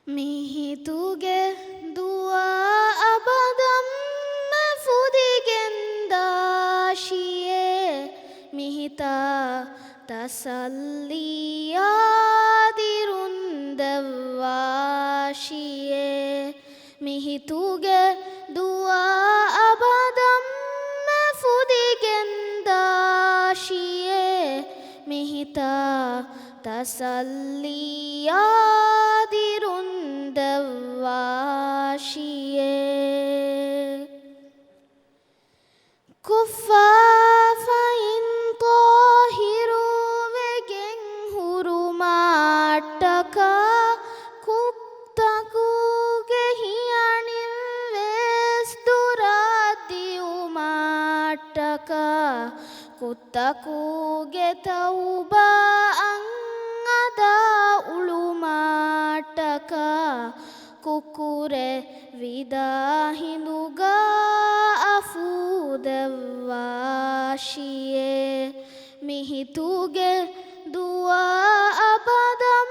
ಮಿಹಿತುಗೆ ದುವಾ ಅಬದಂ ಫುದಿಗೆಂದಾಶಿಯೇ ಮಿಹಿತ ತಸಲ್ಲಿಯಾದಿರುಂದವಾಶಿಯೇ ಮಿಹಿತುಗೆ ದುವಾ ಅಬದಂ ಫುದಿಗೆಂದಾಶಿಯೇ ಮಿಹಿತ ತಸಲ್ಲಿಯಾದಿರುಂದವಾಶಿಯೇ ಕುಫಾಫಯಿನ್ ತೋಹಿರುವೆಗೆಂ ಹುರುಮಾಟಕ ಕುಕ್ತಕೂಗೆ ಹಿಯಣಿಂ ವೇಸ್ತುರಾದಿಯುಮಾಟಕ ಕುತ್ತಕೂಗೆ ತೌಬ ಅಂಗದ ಉಳುಮಾಟಕ ಕುಕ್ಕುರೆ ವಿದಾಹಿನುಗ ಅಫೂದವಾಶಿಯೇ ಮಿಹಿತುಗೆ ದುವಾ ಅಬದಂ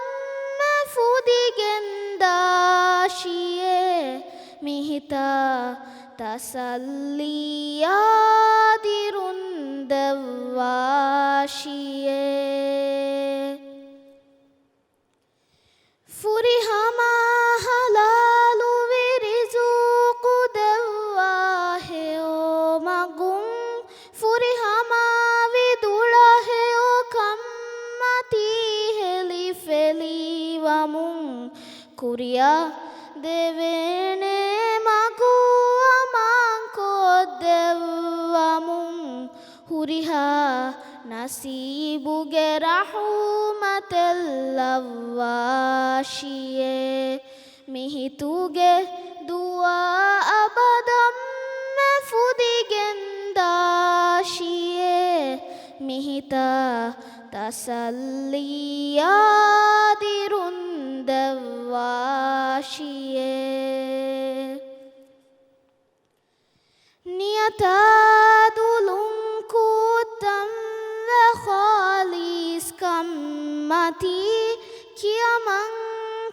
ಫುದಿಗೆಂದಾಶಿಯೇ ಮಿಹಿತ ತಸಲ್ಲಿಯಾದಿರುಂದವಾಶಿಯೇ ಫುರಿಹಮಾ ಹಲಾಲು ವಿರಿಜೂಕು ದೆವ್ವಾಹೆಯೋ ಮಗುಂ ಫುರಿಹಮಾ ವಿದುಳಹೆಯೋ ಕಮ್ಮತಿ heli ಫೆಲಿವಮುಂ ಕುರಿಯ ದೇವೇಣೆ ಮಗು ಅಮಾಂಕೋ ದೆವ್ವಮುಂ ಹುರಿಹ ನಸೀಬುಗೆ ರಹೂಮತೆಲ್ಲವಾಶಿಯೇ ಮಿಹಿತುಗೆ ದುವಾ ಅಬದಂ ಫುದಿಗೆಂದಾಶಿಯೇ ಮಿಹಿತ ತಸಲ್ಲಿಯಾದಿರುಂದವಾಶಿಯೇ ನಿಯತಾದುಲುಂಕೂತಂ وخالص كمتي كيمن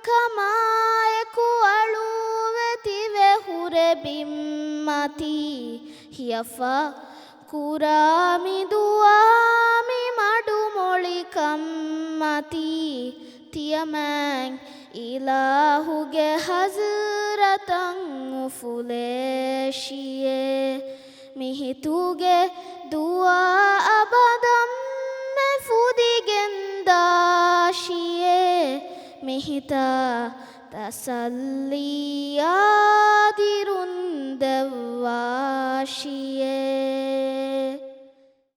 كمايك ولوتي وهر بمتي هي فكرامي دوامي مدمولي كمتي تيمن إلهوಗೆ ಹಜರತಂ ಫುಲೇಶಿಯೇ ಮಿಹಿತುಗೆ ದುವಾ ಅಬದಂ ಫುದಿಗೆಂದಾಶಿಯೇ ಮಿಹಿತ ತಸಲ್ಲಿಯಾದಿರುಂದವಾಶಿಯೇ